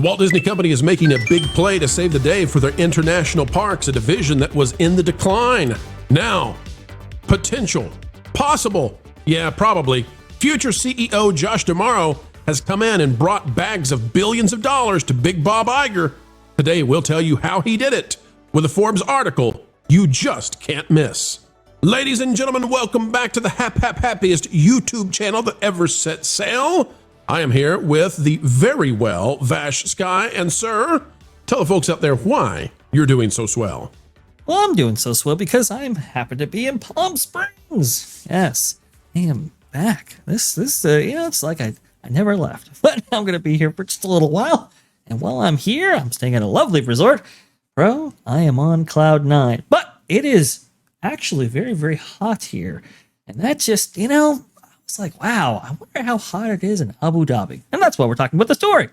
The Walt Disney Company is making a big play to save the day for their international parks, a division that was in the decline. Now, potential, possible, yeah, probably, future CEO Josh D'Amaro has come in and brought bags of billions of dollars to Big Bob Iger. Today, we'll tell you how he did it with a Forbes article you just can't miss. Ladies and gentlemen, welcome back to the happiest YouTube channel that ever set sail. I am here with the very well Vash Sky, and sir, tell the folks out there why you're doing so swell. Well, I'm doing so swell because I'm happy to be in Palm Springs. Yes, I am back. This it's like I never left, but I'm going to be here for just a little while. And while I'm here, I'm staying at a lovely resort. Bro, I am on cloud 9, but it is actually very, very hot here. And that just, it's like, wow, I wonder how hot it is in Abu Dhabi. And that's why we're talking about the story.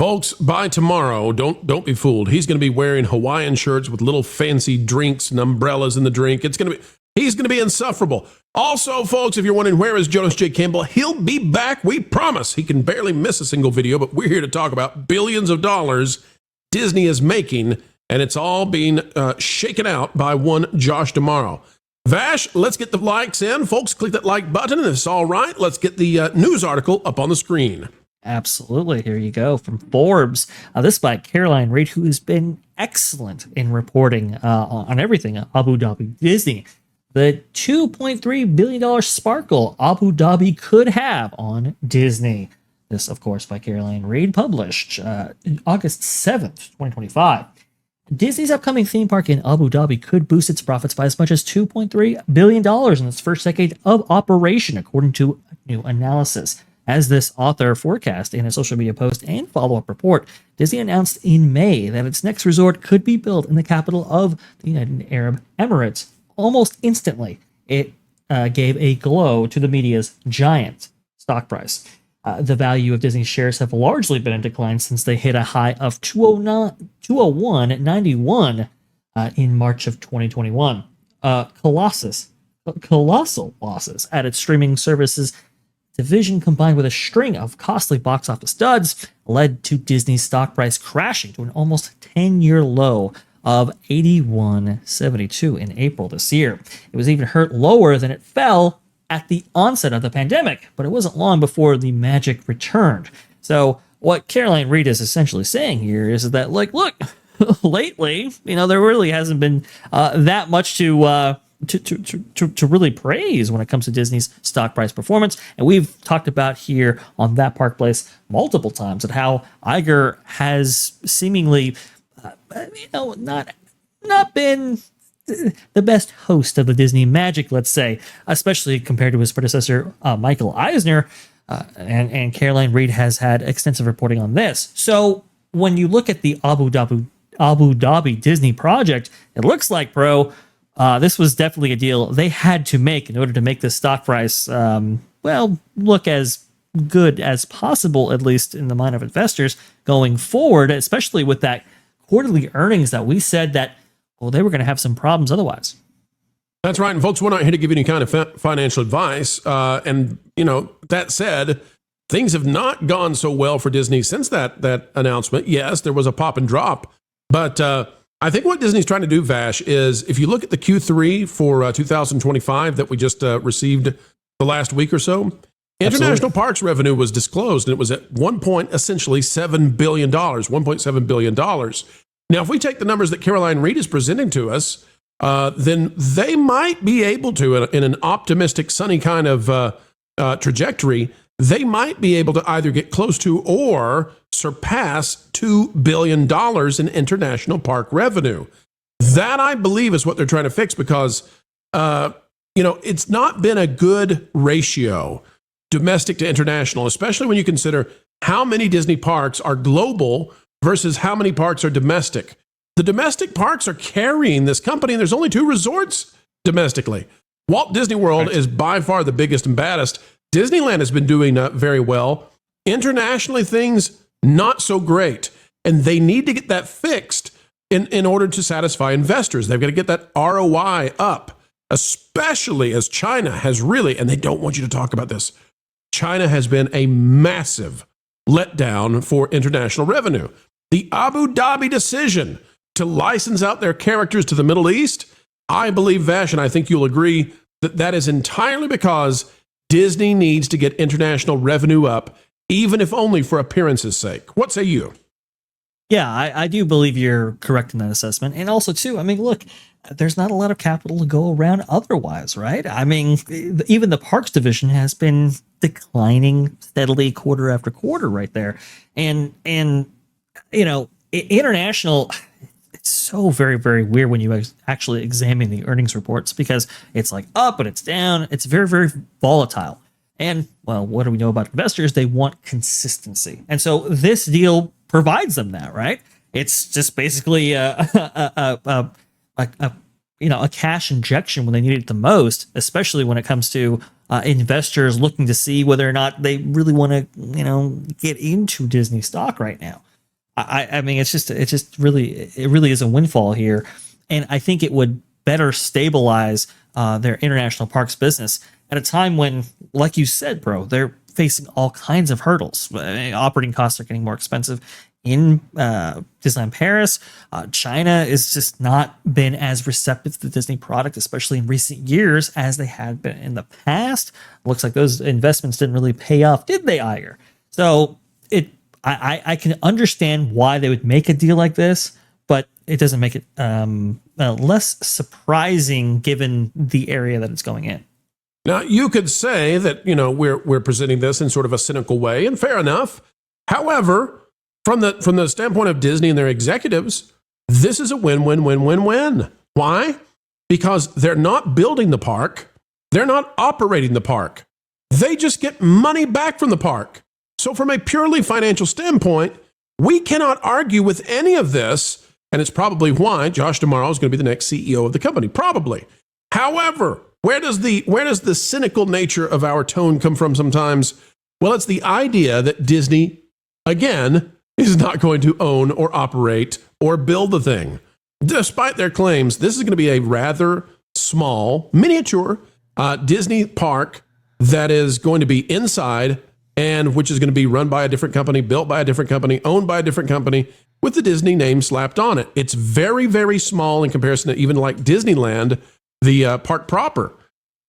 Folks, by tomorrow, don't be fooled. He's going to be wearing Hawaiian shirts with little fancy drinks and umbrellas in the drink. He's going to be insufferable. Also, folks, if you're wondering where is Jonas J. Campbell, he'll be back. We promise. He can barely miss a single video, but we're here to talk about billions of dollars Disney is making, and it's all being shaken out by one Josh D'Amaro. Vash, let's get the likes in. Folks, click that like button, and if it's all right, let's get the news article up on the screen. Absolutely. Here you go from Forbes. This by Caroline Reed, who has been excellent in reporting on everything Abu Dhabi Disney. The $2.3 billion sparkle Abu Dhabi could have on Disney. This, of course, by Caroline Reed, published August 7th, 2025. Disney's upcoming theme park in Abu Dhabi could boost its profits by as much as $2.3 billion in its first decade of operation, according to a new analysis. As this author forecast in a social media post and follow-up report, Disney announced in May that its next resort could be built in the capital of the United Arab Emirates. Almost instantly, it gave a glow to the media's giant stock price. The value of Disney shares have largely been in decline since they hit a high of 201.91 in March of 2021. Colossal losses at its streaming services division, combined with a string of costly box office duds, led to Disney's stock price crashing to an almost 10-year low of 81.72 in April this year. It was even hurt lower than it fell at the onset of the pandemic, but it wasn't long before the magic returned. So what Caroline Reed is essentially saying here is that, like, look, lately, there really hasn't been that much to really praise when it comes to Disney's stock price performance. And we've talked about here on That Park Place multiple times at how Iger has seemingly, not been the best host of the Disney magic, let's say, especially compared to his predecessor, Michael Eisner. And Caroline Reed has had extensive reporting on this. So when you look at the Abu Dhabi Disney project, it looks like, this was definitely a deal they had to make in order to make the stock price, look as good as possible, at least in the mind of investors going forward, especially with that quarterly earnings that we said that, they were going to have some problems otherwise. That's right. And folks, we're not here to give you any kind of financial advice. That said, things have not gone so well for Disney since that announcement. Yes, there was a pop and drop. But I think what Disney's trying to do, Vash, is if you look at the Q3 for 2025 that we just received the last week or so, international parks revenue was disclosed, and it was at essentially $7 billion, $1.7 billion. Now, if we take the numbers that Caroline Reed is presenting to us, then they might be able to, in an optimistic, sunny kind of trajectory, they might be able to either get close to or surpass $2 billion in international park revenue. That, I believe, is what they're trying to fix because, it's not been a good ratio, domestic to international, especially when you consider how many Disney parks are global versus how many parks are domestic. The domestic parks are carrying this company, and there's only 2 resorts domestically. Walt Disney World is by far the biggest and baddest. Disneyland has been doing very well. Internationally, things not so great. And they need to get that fixed in order to satisfy investors. They've got to get that ROI up, especially as China has really, and they don't want you to talk about this, China has been a massive letdown for international revenue. The Abu Dhabi decision to license out their characters to the Middle East, I believe, Vash, and I think you'll agree, that is entirely because Disney needs to get international revenue up, even if only for appearance's sake. What say you? Yeah, I do believe you're correct in that assessment. And also, too, I mean, look, there's not a lot of capital to go around otherwise, right? I mean, even the parks division has been declining steadily quarter after quarter right there. And you know, international, it's so very, very weird when you actually examine the earnings reports, because it's like up and it's down. It's very, very volatile. And, well, what do we know about investors? They want consistency. And so this deal provides them that, right? It's just basically a cash injection when they need it the most, especially when it comes to investors looking to see whether or not they really want to, get into Disney stock right now. I mean, it really is a windfall here. And I think it would better stabilize their international parks business at a time when, like you said, bro, they're facing all kinds of hurdles. Operating costs are getting more expensive in Disneyland Paris. China has just not been as receptive to the Disney product, especially in recent years, as they had been in the past. Looks like those investments didn't really pay off, did they, Iger? So I can understand why they would make a deal like this, but it doesn't make it less surprising given the area that it's going in. Now, you could say that, we're presenting this in sort of a cynical way, and fair enough. However, from the standpoint of Disney and their executives, this is a win-win-win-win-win. Why? Because they're not building the park. They're not operating the park. They just get money back from the park. So from a purely financial standpoint, we cannot argue with any of this, and it's probably why Josh tomorrow is going to be the next CEO of the company, probably. However, where does the cynical nature of our tone come from sometimes? Well, it's the idea that Disney, again, is not going to own or operate or build the thing. Despite their claims, this is going to be a rather small, miniature Disney park that is going to be inside, and which is going to be run by a different company, built by a different company, owned by a different company, with the Disney name slapped on it. It's very, very small in comparison to even like Disneyland, the park proper.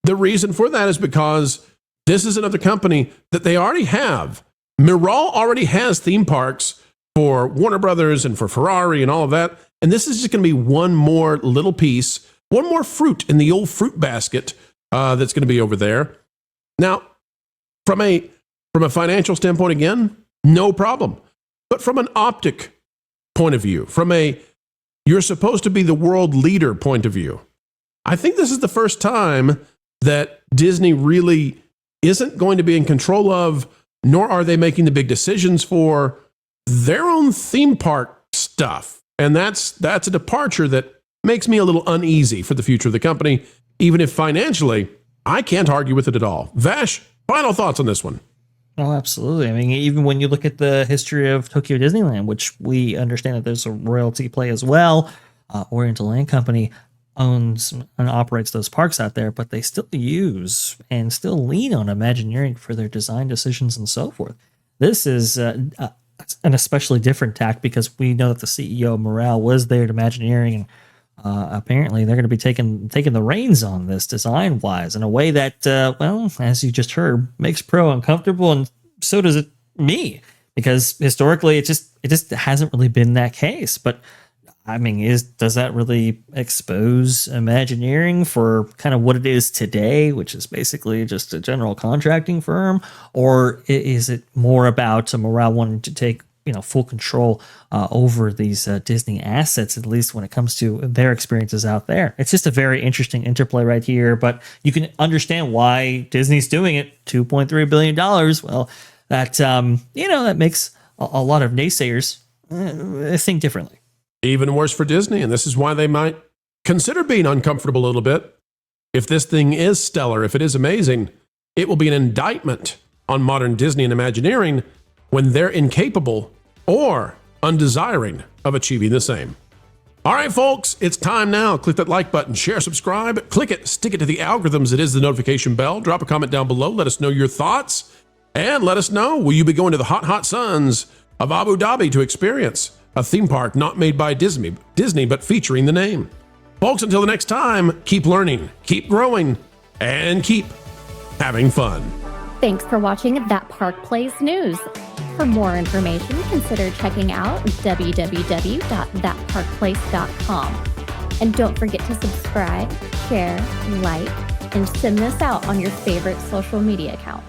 The reason for that is because this is another company that they already have. Miral already has theme parks for Warner Brothers and for Ferrari and all of that. And this is just going to be one more little piece, one more fruit in the old fruit basket that's going to be over there. Now, from a financial standpoint, again, no problem. But from an optic point of view, you're supposed to be the world leader point of view, I think this is the first time that Disney really isn't going to be in control of, nor are they making the big decisions for their own theme park stuff. And that's a departure that makes me a little uneasy for the future of the company, even if financially I can't argue with it at all. Vash, final thoughts on this one? Oh, absolutely. I mean, even when you look at the history of Tokyo Disneyland, which we understand that there's a royalty play as well, Oriental Land Company owns and operates those parks out there, but they still use and still lean on Imagineering for their design decisions and so forth. This is an especially different tack because we know that the CEO of Miral was there at Imagineering, and apparently they're going to be taking the reins on this design-wise in a way that, well, as you just heard, makes Pro uncomfortable, and so does it me, because historically it just hasn't really been that case. But I mean, does that really expose Imagineering for kind of what it is today, which is basically just a general contracting firm? Or is it more about Miral wanting to take full control over these Disney assets, at least when it comes to their experiences out there? It's just a very interesting interplay right here, but you can understand why Disney's doing it. $2.3 billion. Well, that makes a lot of naysayers think differently. Even worse for Disney, and this is why they might consider being uncomfortable a little bit. If this thing is stellar, if it is amazing, it will be an indictment on modern Disney and Imagineering when they're incapable or undesiring of achieving the same. All right, folks, it's time now. Click that like button, share, subscribe, click it, stick it to the algorithms. It is the notification bell. Drop a comment down below. Let us know your thoughts. And let us know, will you be going to the hot suns of Abu Dhabi to experience a theme park not made by Disney, but featuring the name? Folks, until the next time, keep learning, keep growing, and keep having fun. Thanks for watching That Park Plays News. For more information, consider checking out www.thatparkplace.com. And don't forget to subscribe, share, like, and send this out on your favorite social media accounts.